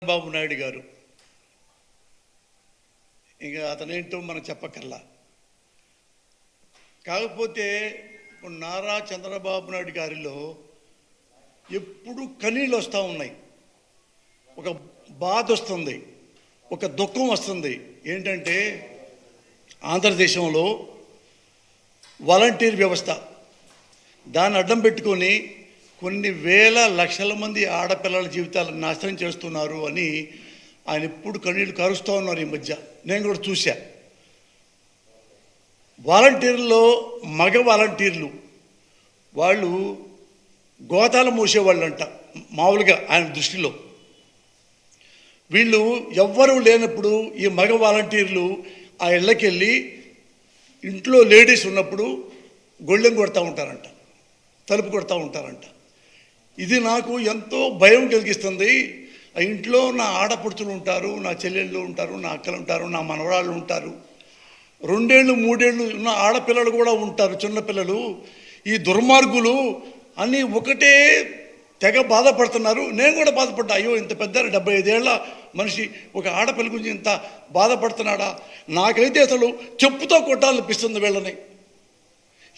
బాబు నాయుడు గారు ఇంకా అతనేంటో మనం చెప్పక్కర్లా. కాకపోతే నారా చంద్రబాబు నాయుడు గారిలో ఎప్పుడు కన్నీళ్ళు వస్తూ ఉన్నాయి, ఒక బాధ వస్తుంది, ఒక దుఃఖం వస్తుంది. ఏంటంటే ఆంధ్రదేశంలో వాలంటీర్ వ్యవస్థ దాన్ని అడ్డం పెట్టుకొని కొన్ని వేల లక్షల మంది ఆడపిల్లల జీవితాలను నాశనం చేస్తున్నారు అని ఆయన ఎప్పుడు కన్నీళ్ళు కారుస్తూ ఉన్నారు. ఈ మధ్య నేను కూడా చూశా. వాలంటీర్లో మగ వాలంటీర్లు వాళ్ళు గోతాలు మోసేవాళ్ళంట మామూలుగా ఆయన దృష్టిలో. వీళ్ళు ఎవ్వరూ లేనప్పుడు ఈ మగ వాలంటీర్లు ఆ ఇళ్ళకెళ్ళి ఇంట్లో లేడీస్ ఉన్నప్పుడు గొళ్ళెం కొడతా ఉంటారంట, తలుపు కొడతా ఉంటారంట. ఇది నాకు ఎంతో భయం కలిగిస్తుంది. ఆ ఇంట్లో నా ఆడపడుచులు ఉంటారు, నా చెల్లెళ్ళు ఉంటారు, నా అక్కలు ఉంటారు, నా మనవరాళ్ళు ఉంటారు, 2 ఏళ్ళు 3 ఏళ్ళు ఉన్న ఆడపిల్లలు కూడా ఉంటారు, చిన్నపిల్లలు. ఈ దుర్మార్గులు అని ఒకటే తెగ బాధపడుతున్నారు. నేను కూడా బాధపడ్డా. అయ్యో ఇంత పెద్ద 75 ఏళ్ళ మనిషి ఒక ఆడపిల్ల గురించి ఇంత బాధపడుతున్నాడా? నాకైతే అసలు చెప్పుతో కొట్టాలనిపిస్తుంది వీళ్ళని.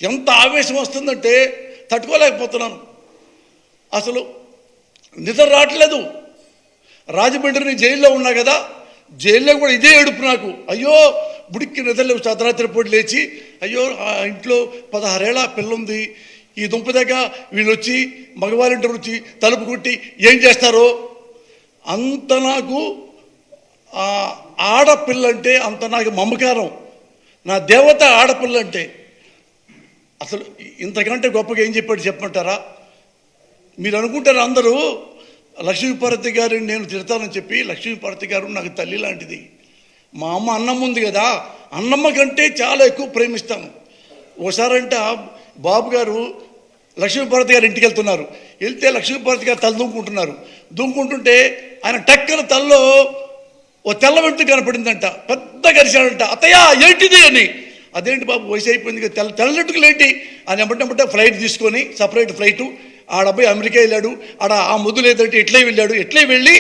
ఎంత ఆవేశం వస్తుందంటే తట్టుకోలేకపోతున్నాను. అసలు నిద్ర రావట్లేదు. రాజమండ్రిని జైల్లో ఉన్నా కదా, జైల్లో కూడా ఇదే ఏడుపు నాకు. అయ్యో బుడిక్కి నిద్రలేవు. అర్ధరాత్రి పూట లేచి అయ్యో ఆ ఇంట్లో 16 ఏళ్ళ పిల్ల ఉంది, ఈ దుంప దగ్గర వీళ్ళు వచ్చి మగవారింటి వచ్చి తలుపు కొట్టి ఏం చేస్తారో అంత నాకు ఆడపిల్లంటే అంత నాకు మమకారం. నా దేవత ఆడపిల్లంటే. అసలు ఇంతకంటే గొప్పగా ఏం చెప్పాడు చెప్పమంటారా? మీరు అనుకుంటారు అందరూ లక్ష్మీపార్వతి గారిని నేను తిడతానని చెప్పి. లక్ష్మీపార్వతి గారు నాకు తల్లి లాంటిది. మా అమ్మ అన్నమ్మ ఉంది కదా, అన్నమ్మ కంటే చాలా ఎక్కువ ప్రేమిస్తాను. ఓసారంట బాబు గారు లక్ష్మీపార్వతి గారు ఇంటికి వెళ్తున్నారు. వెళ్తే లక్ష్మీపార్వతి గారు తల దూకుంటుంటే ఆయన టక్కన తలలో ఓ తెల్ల వెంట్రుక కనపడిందంట. పెద్ద గరిచాడంట. అత్తయ్య ఏంటిది అని. అదేంటి బాబు వయసు అయిపోయింది కదా, తెల్లెంటుకలు ఏంటి అని ఎమ్మటెమ్మటే ఫ్లైట్ తీసుకొని సపరేట్ ఫ్లైటు ఆడబ్బాయి అమెరికా వెళ్ళాడు. ఆడ ఆ ముందు లేదంటే ఎట్లే వెళ్ళాడు. ఎట్లే వెళ్ళి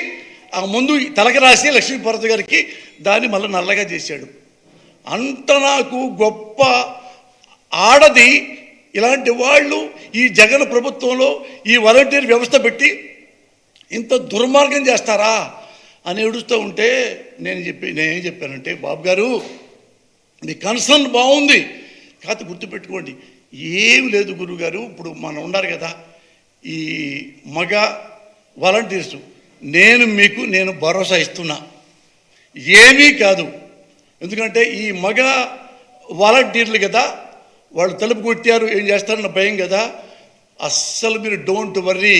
ఆ ముందు తలకి రాసి లక్ష్మీపార్వతి గారికి దాన్ని మళ్ళీ నల్లగా చేశాడు. అంత నాకు గొప్ప ఆడది. ఇలాంటి వాళ్ళు ఈ జగన్ ప్రభుత్వంలో ఈ వాలంటీర్ వ్యవస్థ పెట్టి ఇంత దుర్మార్గం చేస్తారా అని ఏడుస్తూ ఉంటే నేనేం చెప్పానంటే, బాబు గారు మీ కన్సర్న్ బాగుంది, కాకపోతే గుర్తుపెట్టుకోండి ఏమి లేదు గురువుగారు. ఇప్పుడు మనం ఉన్నారు కదా ఈ మగ వాలంటీర్సు, నేను భరోసా ఇస్తున్నా, ఏమీ కాదు. ఎందుకంటే ఈ మగ వాలంటీర్లు కదా, వాళ్ళు తలుపు కొట్టారు ఏం చేస్తారన్న భయం కదా. అస్సలు మీరు డోంట్ వర్రీ,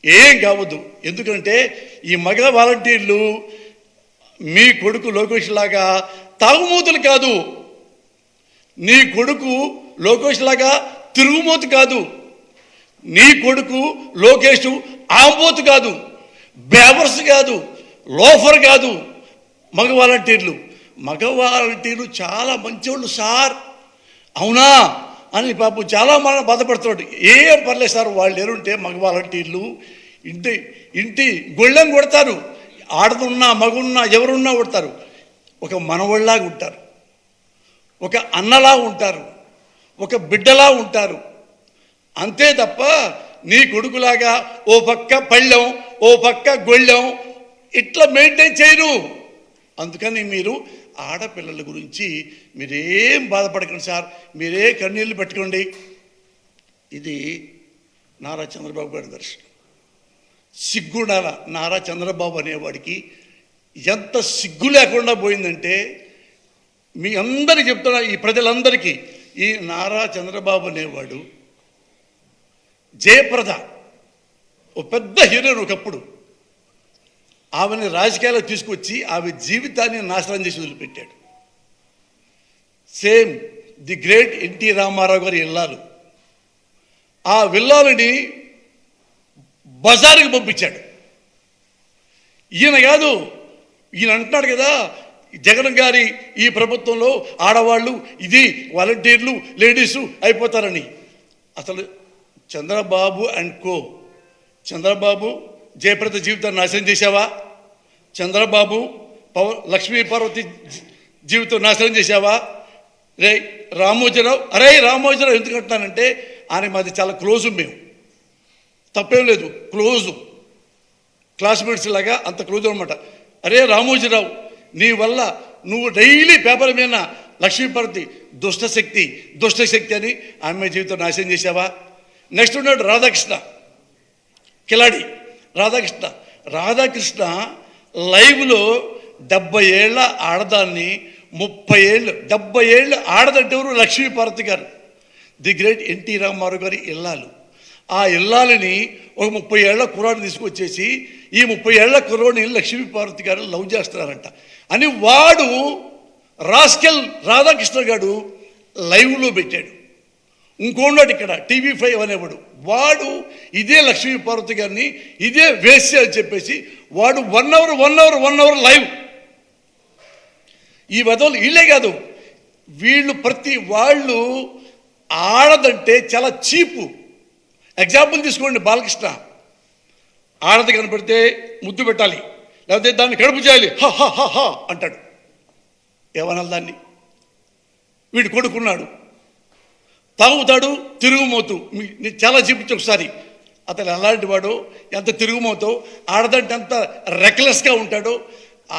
ఏం కావద్దు. ఎందుకంటే ఈ మగ వాలంటీర్లు మీ కొడుకు లోకేష్ లాగా తాగుమూతులు కాదు, నీ కొడుకు లోకేష్ లాగా తిరుగుమూతు కాదు, నీ కొడుకు లోకేష్ ఆంబోతు కాదు, బేవర్స్ కాదు, లోఫర్ కాదు. మగ వాలంటీర్లు చాలా మంచివాళ్ళు సార్. అవునా అని పాపం చాలా మనం బాధపడుతున్నాడు. ఏం పర్లేదు సార్, వాళ్ళు ఎరుంటే మగ వాలంటీర్లు ఇంటి గొళ్ళెం కొడతారు. ఆడదున్నా మగున్నా ఎవరున్నా కొడతారు. ఒక మనవళ్ళలాగా ఉంటారు, ఒక అన్నలా ఉంటారు, ఒక బిడ్డలా ఉంటారు. అంతే తప్ప నీ కొడుకులాగా ఓ పక్క పళ్ళెం ఓ పక్క గొళ్ళెం ఇట్లా మెయింటైన్ చేయరు. అందుకని మీరు ఆడపిల్లల గురించి మీరేం బాధపడకండి సార్, మీరే కన్నీళ్ళు పెట్టుకోండి. ఇది నారా చంద్రబాబు గారి దర్శనం. సిగ్గుండాల నారా చంద్రబాబు అనేవాడికి ఎంత సిగ్గు లేకుండా పోయిందంటే, మీ అందరికీ చెప్తున్నా, ఈ ప్రజలందరికీ, ఈ నారా చంద్రబాబు అనేవాడు జయప్రద ఓ పెద్ద హీరోయిన్ ఒకప్పుడు, ఆమెని రాజకీయాల్లో తీసుకొచ్చి ఆమె జీవితాన్ని నాశనం చేసి వదిలిపెట్టాడు. Same the great N T Rama Rao గారి ఇల్లాలు, ఆ విల్లాలని బజారుకి పంపించాడు. ఈయన కాదు, ఈయన అంటున్నాడు కదా జగన్ గారి ఈ ప్రభుత్వంలో ఆడవాళ్ళు ఇది వాలంటీర్లు లేడీసు అయిపోతారని. అసలు చంద్రబాబు అండ్ కో, చంద్రబాబు జయప్రద జీవితాన్ని నాశనం చేశావా? చంద్రబాబు లక్ష్మీ పార్వతి జీవితం నాశనం చేశావా? రే రామోజీరావు, అరే రామోజీరావు ఎందుకు అంటున్నానంటే ఆయన మాది చాలా క్లోజు, మేము తప్పేం లేదు, క్లోజు క్లాస్మేట్స్ లాగా అంత క్లోజ్ అనమాట. అరే రామోజీరావు, నీ వల్ల నువ్వు డైలీ పేపర్ మీద లక్ష్మీపార్వతి దుష్టశక్తి అని ఆమె జీవితం నాశనం చేశావా? నెక్స్ట్ ఉన్నాడు రాధాకృష్ణ, కిలాడి రాధాకృష్ణ లైవ్లో 70 ఏళ్ళ ఆడదాన్ని 30 ఏళ్ళు 70 ఏళ్ళు ఆడదంటే ఎవరు? లక్ష్మీపార్వతి గారు, ది గ్రేట్ ఎన్టీ రామారావు గారి ఇల్లాలు. ఆ ఇల్లాలని ఒక 30 ఏళ్ల కుర్రాడిని తీసుకొచ్చేసి ఈ 30 ఏళ్ల కుర్రోడిని లక్ష్మీపార్వతి గారు లవ్ చేస్తున్నారంట అని వాడు రాస్కెల్ రాధాకృష్ణ గారు లైవ్లో పెట్టాడు. ఇంకోన్నాడు ఇక్కడ TV5 అనేవాడు, వాడు ఇదే లక్ష్మీపార్వతి గారిని ఇదే వేశ్య అని చెప్పేసి వాడు 1 అవర్ లైవ్. ఈ వదలు వీళ్ళే కాదు, వీళ్ళు ప్రతి వాళ్ళు ఆడదంటే చాలా చీపు. ఎగ్జాంపుల్ తీసుకోండి, బాలకృష్ణ ఆడది కనపడితే ముద్దు పెట్టాలి, లేకపోతే దాన్ని కడుపు చేయాలి, హ హ హ హ అంటాడు. ఏమనాలి దాన్ని? వీడు కొడుకున్నాడు, తాగుతాడు, తిరుగుమోతు. చాలా చూపించు ఒకసారి, అతను ఎలాంటి వాడు, ఎంత తిరుగుమోతో, ఆడదంటే ఎంత రెక్లెస్గా ఉంటాడో.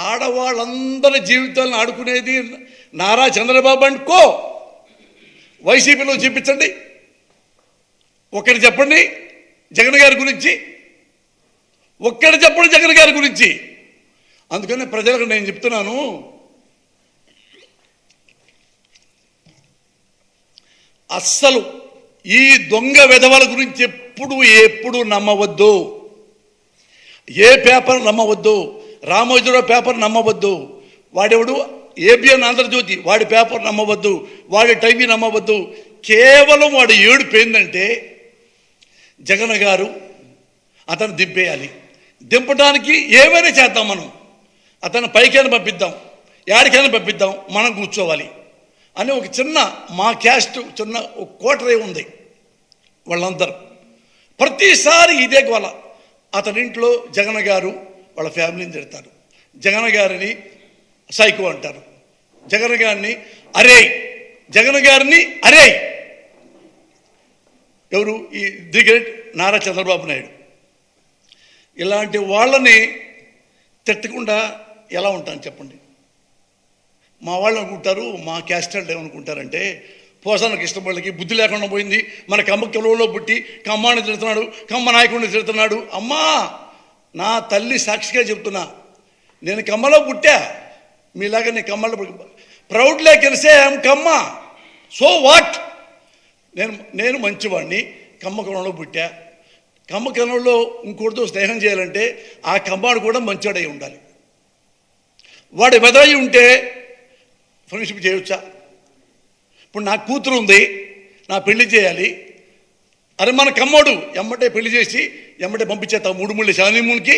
ఆడవాళ్ళందరి జీవితాలను ఆడుకునేది నారా చంద్రబాబు అండ్ కో. వైసీపీలో చూపించండి, ఒక్కటి చెప్పండి జగన్ గారి గురించి, ఒక్కటి చెప్పండి జగన్ గారి గురించి. అందుకని ప్రజలకు నేను చెప్తున్నాను, అస్సలు ఈ దొంగ విధవల గురించి ఎప్పుడు నమ్మవద్దు. ఏ పేపర్ నమ్మవద్దు, రామోజీరావు పేపర్ నమ్మవద్దు, వాడెవడు ABN ఆంధ్రజ్యోతి వాడి పేపర్ నమ్మవద్దు, వాడి టీవీ నమ్మవద్దు. కేవలం వాడు ఏడుపోయిందంటే జగన్ గారు అతను దింపేయాలి. దింపడానికి ఏమైనా చేద్దాం, మనం అతను పైకైనా పంపిద్దాం, యాడికైనా పంపిద్దాం, మనం కూర్చోవాలి అని ఒక చిన్న మా క్యాస్ట్ చిన్న ఒక కోటరే ఉంది. వాళ్ళందరూ ప్రతిసారి ఇదే గోల. అతని ఇంట్లో జగన్ గారు వాళ్ళ ఫ్యామిలీని తిడతారు, జగన్ గారిని సైకో అంటారు, జగన్ గారిని అరే. ఎవరు? ఈ ది గ్రేట్ నారా చంద్రబాబు నాయుడు. ఇలాంటి వాళ్ళని తిట్టకుండా ఎలా ఉంటాను చెప్పండి? మా వాళ్ళు అనుకుంటారు, మా క్యాస్ట్ వాళ్ళు ఏమనుకుంటారంటే పోసాన కృష్ణపల్లికి బుద్ధి లేకుండా పోయింది, మన కమ్మ కిలోలో పుట్టి కమ్మాని తిడుతున్నాడు, కమ్మ నాయకుడిని తిడుతున్నాడు. అమ్మా, నా తల్లి సాక్షిగా చెప్తున్నా, నేను కమ్మలో పుట్టా, మీలాగా నేను కమ్మలో proudly can say I'm Kamma. So what? నేను మంచివాడిని, కమ్మకరణంలో పుట్టా. కమ్మకరణంలో ఇంకోటితో స్నేహం చేయాలంటే ఆ కమ్మాడు కూడా మంచివాడై ఉండాలి. వాడి మెదయి ఉంటే ఫ్రెండ్షిప్ చేయవచ్చా? ఇప్పుడు నా కూతురు ఉంది, నా పెళ్లి చేయాలి, అరే మన కమ్మోడు ఎమ్మటే పెళ్లి చేసి ఎమ్మటే పంపించేస్తాం 3 మూడు శానిమూన్కి.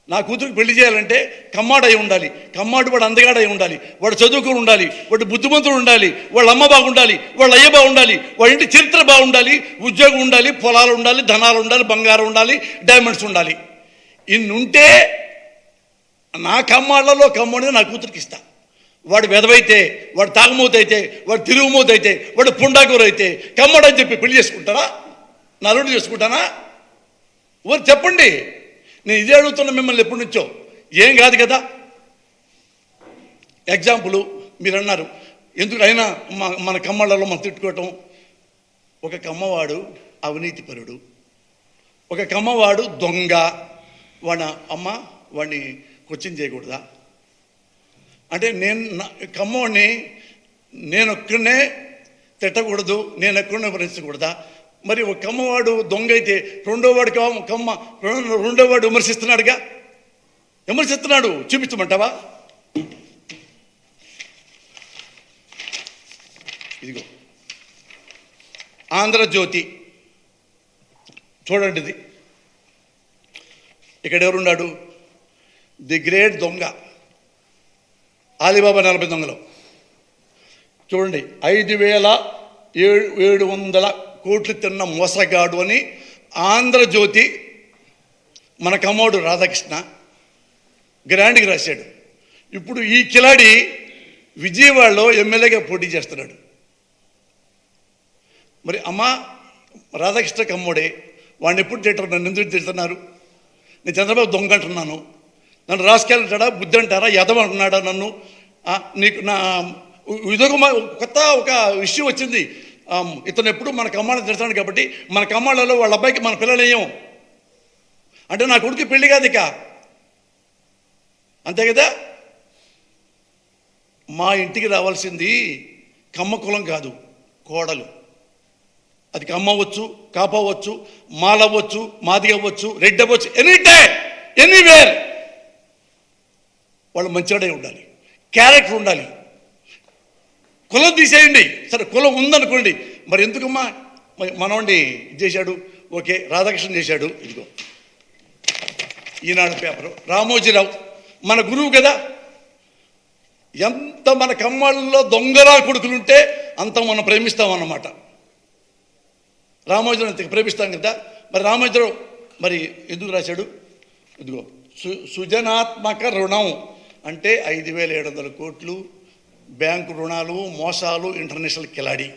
నా కూతురికి పెళ్లి చేయాలంటే కమ్మాడై ఉండాలి, కమ్మాడు వాడు అందగాడై ఉండాలి, వాడు చదువుకుని ఉండాలి, వాడు బుద్ధిమంతుడు ఉండాలి, వాళ్ళ అమ్మ బాగుండాలి, వాళ్ళ అయ్య బాగుండాలి, వాళ్ళ ఇంటి చరిత్ర బాగుండాలి, ఉద్యోగం ఉండాలి, పొలాలు ఉండాలి, ధనాలు ఉండాలి, బంగారం ఉండాలి, డైమండ్స్ ఉండాలి. ఇన్నుంటే నా కమ్మాళ్ళలో కమ్మోడిని నా కూతురికి ఇస్తా. వాడు వెదవైతే, వాడు తాగుమూత అయితే, వాడు తిరుగుమూత అయితే, వాడు పుండాకూరు అయితే కమ్మడని చెప్పి పెళ్లి చేసుకుంటారా? నా అల్లుడు చేసుకుంటానా? ఊరు చెప్పండి. నేను ఇదే అడుగుతున్నా మిమ్మల్ని ఎప్పటి నుంచో, ఏం కాదు కదా. ఎగ్జాంపుల్ మీరు అన్నారు ఎందుకు అయినా మన కమ్మళ్ళలో మనం తిట్టుకోవటం. ఒక కమ్మవాడు అవినీతిపరుడు, ఒక కమ్మవాడు దొంగ, వాడి అమ్మ వాడిని క్వశ్చన్ చేయకూడదా? అంటే కమ్మవాడిని నేను ఒక్కడనే తిట్టకూడదు, నేను ఒక్కడనే విమర్శించకూడదా? మరి ఒక కమ్మవాడు దొంగ అయితే రెండోవాడు విమర్శిస్తున్నాడుగా, విమర్శిస్తున్నాడు. చూపించమంటావా? ఇదిగో ఆంధ్రజ్యోతి చూడండి, ఇది ఇక్కడ ఎవరున్నాడు? ది గ్రేట్ దొంగ ఆలీబాబా 40 దొంగలు. చూడండి, 5,700 కోట్లు తిన్న మోసగాడు అని ఆంధ్రజ్యోతి. మన కమ్మోడు రాధాకృష్ణ గ్రాండ్గా రాశాడు. ఇప్పుడు ఈ కిలాడి విజయవాడలో ఎమ్మెల్యేగా పోటీ చేస్తున్నాడు. మరి అమ్మ రాధాకృష్ణ కమ్మోడే, వాడిని ఎప్పుడు తింటారు? నన్ను ఎందుకు తిడుతున్నారు? నేను చంద్రబాబు దొంగ అంటున్నాను, నన్ను రాసుకెళ్ళంటాడా, బుద్ధి అంటారా, యదవ అంటున్నాడా నన్ను? నీకు నా ఇదొక కొత్త ఒక విషయం వచ్చింది. ఇతను ఎప్పుడు మన కమ్మాళ్ళని తిడతాడు కాబట్టి మన కమ్మాళ్ళలో వాళ్ళ అబ్బాయికి మన పిల్లలేయం అంటే నా కొడుకు పెళ్లి కాదు ఇక, అంతే కదా. మా ఇంటికి రావాల్సింది కమ్మ కులం కాదు, కోడలు. అది కమ్మ అవ్వచ్చు, కాప అవ్వచ్చు, మాలవ్వచ్చు, మాది అవ్వచ్చు, రెడ్డి అవ్వచ్చు, ఎనీ టైం ఎనీవేర్ వాళ్ళు మంచివాడే ఉండాలి, క్యారెక్టర్ ఉండాలి. కులం తీసేయండి, సరే కులం ఉందనుకోండి, మరి ఎందుకమ్మా మనవాడిని ఇది చేశాడు? ఓకే, రాధాకృష్ణ చేశాడు. ఇదిగో ఈనాడు పేపరు, రామోజీరావు మన గురువు కదా. ఎంత మన కమ్మాళ్ళలో దొంగరా కొడుకులుంటే అంత మనం ప్రేమిస్తామన్నమాట. రామోజీరావు ప్రేమిస్తాం కదా. మరి రామోజీరావు మరి ఎందుకు రాశాడు? ఇదిగో సృజనాత్మక రుణం అంటే 5,700 కోట్లు, బ్యాంకు రుణాలు, మోసాలు, ఇంటర్నేషనల్ కిలాడి.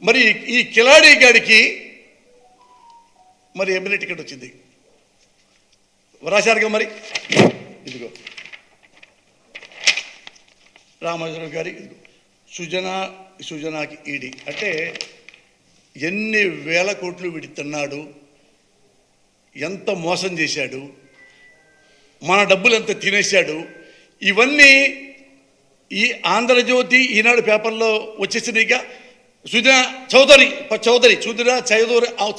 మరి ఈ కిలాడి గాడికి మరి ఎమ్మెల్యే టికెట్ వచ్చింది, రాశారుగా. మరి ఇదిగో రామోజీరావు గారి ఇదిగో సుజనాకి ఈడీ అంటే ఎన్ని వేల కోట్లు వీడి తిన్నాడు, ఎంత మోసం చేశాడు, మన డబ్బులు ఎంత తినేశాడు. ఇవన్నీ ఈ ఆంధ్రజ్యోతి ఈనాడు పేపర్లో వచ్చేసినాయిగా. సుజనా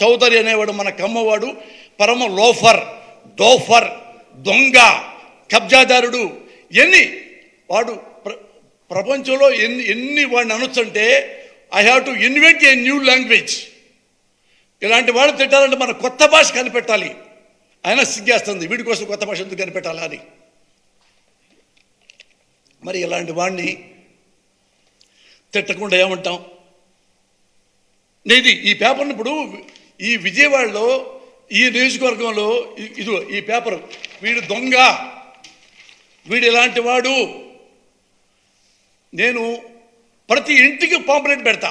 చౌదరి అనేవాడు మన కమ్మవాడు, పరమ లోఫర్, డోఫర్, దొంగ, కబ్జాదారుడు. ఎన్ని వాడు ప్రపంచంలో ఎన్ని వాడిని అనొచ్చంటే I have to invent a new language. ఇలాంటి వాడు తిట్టాలంటే మన కొత్త భాష కనిపెట్టాలి. ఆయన సిగ్గేస్తుంది, వీడి కోసం కొత్త భాష ఎందుకు కనిపెట్టాలా అని. మరి ఇలాంటి వాడిని తిట్టకుండా ఏమంటాం? నేను ఈ పేపర్ని ఇప్పుడు ఈ విజయవాడలో ఈ నియోజకవర్గంలో ఇదిగో ఈ పేపర్, వీడు దొంగ, వీడు ఇలాంటి వాడు, నేను ప్రతి ఇంటికి పాంప్లెట్ పెడతా.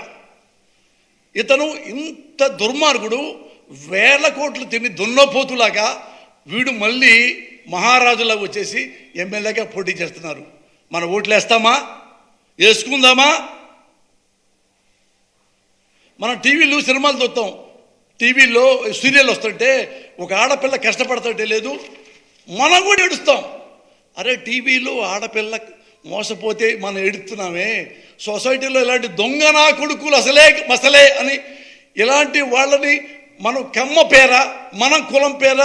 ఇతను ఇంత దుర్మార్గుడు, వేల కోట్లు తిని దున్నపోతులాగా వీడు మళ్ళీ మహారాజులా వచ్చేసి ఎమ్మెల్యేగా పోటీ చేస్తున్నారు. మన ఓట్లు వేస్తామా? వేసుకుందామా? మనం టీవీలో సినిమాలు చూస్తాం, టీవీలో సీరియల్ వస్తుంటే ఒక ఆడపిల్ల కష్టపడుతుంటే లేదు, మనం కూడా ఏడుస్తాం. అరే టీవీలో ఆడపిల్ల మోసపోతే మనం ఏడుస్తున్నామే, సొసైటీలో ఇలాంటి దొంగ నా కొడుకులు అసలే మసలే అని ఇలాంటి వాళ్ళని మనం కమ్మ పేర, మనం కులం పేర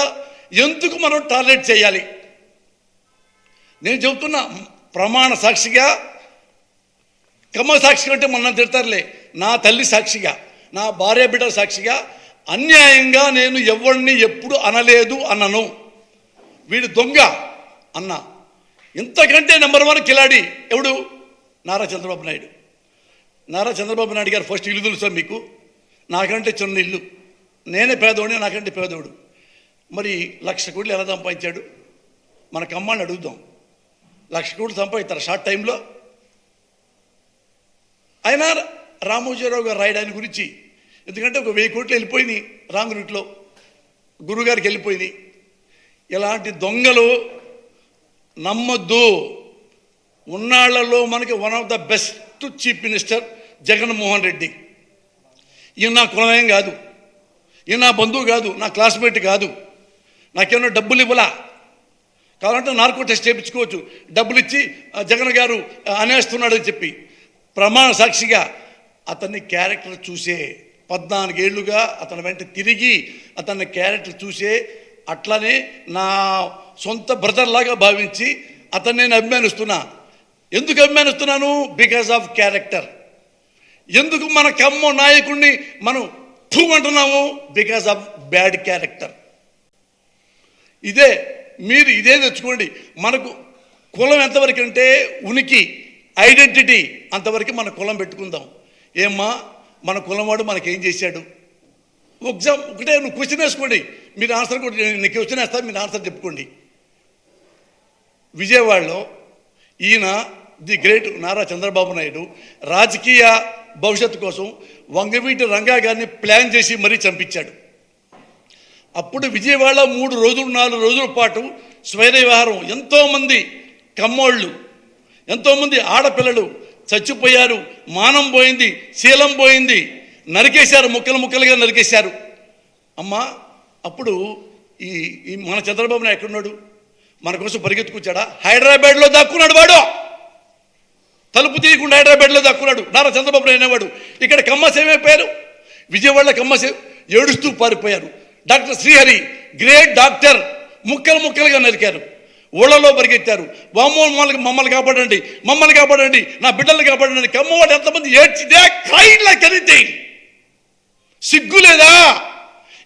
ఎందుకు మనం టార్గెట్ చేయాలి? నేను చెబుతున్నా ప్రమాణ సాక్షిగా, కమ్మ సాక్షిగా అంటే మనం తిడతారులే, నా తల్లి సాక్షిగా, నా భార్య బిడ్డ సాక్షిగా అన్యాయంగా నేను ఎవరిని ఎప్పుడు అనలేదు అన్నను. వీడు దొంగ అన్న. ఇంతకంటే నెంబర్ 1 కిలాడి ఎవడు? నారా చంద్రబాబు నాయుడు. నారా చంద్రబాబు నాయుడు గారు ఫస్ట్ ఇల్లు తెలుసా మీకు? నాకంటే చిన్న ఇల్లు, నేనే పేదోడిని, నాకంటే పేదోడు. మరి 1,00,000 కోట్లు ఎలా సంపాదించాడు? మన కమ్మాన్ని అడుగుదాం. 1,00,000 కోట్లు సంపాదిస్తారు షార్ట్ టైంలో. అయినా రామోజీరావు గారు రాయడాని గురించి, ఎందుకంటే ఒక 1000 కోట్లు వెళ్ళిపోయినాయి రాంగ్ రూట్లో, గురుగారికి వెళ్ళిపోయినాయి. ఇలాంటి దొంగలు నమ్మొద్దు. ఉన్నాళ్లలో మనకి one of the best chief minister Jaganmohan Reddy. ఈయన నా కులమేం కాదు, ఈయన నా బంధువు కాదు, నా క్లాస్మేట్ కాదు, నాకేమన్నా డబ్బులు ఇవ్వలా. కావాలంటే నార్కో టెస్ట్ చేయించుకోవచ్చు, డబ్బులు ఇచ్చి జగన్ గారు అనేస్తున్నాడని చెప్పి. ప్రమాణ సాక్షిగా అతన్ని క్యారెక్టర్ చూసే 14 ఏళ్లుగా అతని వెంట తిరిగి అతన్ని క్యారెక్టర్ చూసే, అట్లనే నా సొంత బ్రదర్ లాగా భావించి అతన్ని నేను అభిమానిస్తున్నా. ఎందుకు అభిమానిస్తున్నాను? Because of character. ఎందుకు మన కమ్మ నాయకుడిని మనం ఠూ అంటున్నాము? Because of bad character. మీరు ఇదే తెచ్చుకోండి. మనకు కులం ఎంతవరకు అంటే ఉనికి, ఐడెంటిటీ అంతవరకు మన కులం పెట్టుకుందాం. ఏమ్మా మన కులంవాడు మనకేం చేశాడు? ఎగ్జామ్ ఒకటే, నువ్వు క్వశ్చన్ వేసుకోండి, మీరు ఆన్సర్ కూడా. నేను క్వశ్చన్ వేస్తాను, మీరు ఆన్సర్ చెప్పుకోండి. విజయవాడలో ఈయన ది గ్రేట్ నారా చంద్రబాబు నాయుడు రాజకీయ భవిష్యత్తు కోసం వంగవీటి రంగా గారిని ప్లాన్ చేసి మరీ చంపించాడు. అప్పుడు విజయవాడ 3 రోజులు 4 రోజుల పాటు స్వైర విహారం, ఎంతోమంది కమ్మోళ్ళు, ఎంతోమంది ఆడపిల్లలు చచ్చిపోయారు, మానం పోయింది, శీలం పోయింది, నరికేశారు, ముక్కలు ముక్కలుగా నరికేశారు. అమ్మా అప్పుడు ఈ మన చంద్రబాబు నాయుడు ఎక్కడున్నాడు? మన కోసం పరిగెత్తుకొచ్చాడా? హైదరాబాద్లో దాక్కున్నాడు వాడు. తలుపు తీయకుండా హైదరాబాద్లో దాక్కున్నాడు నారా చంద్రబాబు నాయుడు అనేవాడు. ఇక్కడ కమ్మస్ ఏమైపోయారు? విజయవాడలో కమ్మస్ ఏడుస్తూ పారిపోయారు. డాక్టర్ శ్రీహరి గ్రేట్ డాక్టర్, ముక్కలు ముక్కలుగా నరికారు, ఊళ్ళలో పరిగెత్తారు. మమ్మల్ని కాపాడండి, మమ్మల్ని కాపాడండి, నా బిడ్డల్ని కాపాడండి. కమ్మవాడు ఎంతమంది ఏడ్చిదే క్రైమ్ లైక్ ఎనీథింగ్. సిగ్గు లేదా?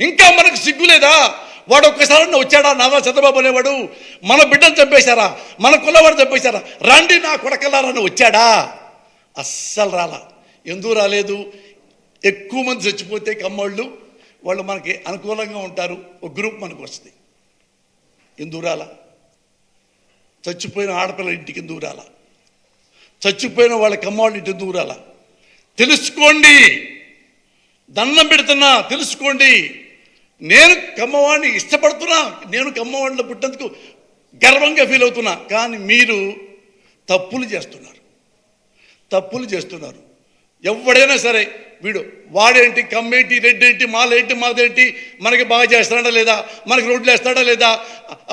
ఇంకా మనకు సిగ్గు లేదా? వాడు ఒక్కసారి వచ్చాడా నారా చంద్రబాబు అనేవాడు? మన బిడ్డను చంపేశారా, మన కులవాడు చంపేశారా, రండి నా కొడకలారని వచ్చాడా? అస్సలు రాలా. ఎందుకు రాలేదు? ఎక్కువ మంది చచ్చిపోతే కమ్మోళ్ళు వాళ్ళు మనకి అనుకూలంగా ఉంటారు, ఒక గ్రూప్ మనకు వస్తుంది. ఎందుకు రాలా? చచ్చిపోయిన ఆడపిల్లల ఇంటికి ఎందుకు రాలా? చచ్చిపోయిన వాళ్ళ కమ్మవాళ్ళ ఇంటికి ఎందుకు రాలా? తెలుసుకోండి, దండం పెడుతున్నా, తెలుసుకోండి. నేను కమ్మవాడిని ఇష్టపడుతున్నా, నేను కమ్మవాడిలో పుట్టేందుకు గర్వంగా ఫీల్ అవుతున్నా. కానీ మీరు తప్పులు చేస్తున్నారు. ఎవడైనా సరే వీడు వాడేంటి, కమ్మేంటి, రెడ్డేంటి, మాలేంటి, మాదేంటి, మనకి బాగా చేస్తున్నాడా లేదా, మనకి రోడ్లు వేస్తాడా లేదా,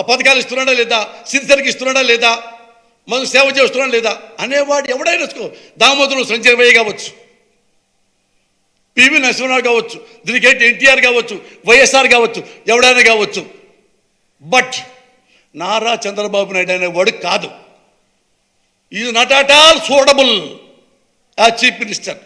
పథకాలు ఇస్తున్నాడా లేదా, సిరిసరికి ఇస్తున్నాడా లేదా, మనకు సేవ చేస్తున్నాడా లేదా అనేవాడు ఎవడైనా దామోదరం సంచరవయ్య కావచ్చు, పివి నరసింహరావు కావచ్చు, దీనికేంటి ఎన్టీఆర్ కావచ్చు, వైఎస్ఆర్ కావచ్చు, ఎవడైనా కావచ్చు. బట్ నారా చంద్రబాబు నాయుడు అనేవాడు కాదు. Is not at all suitable as chief minister.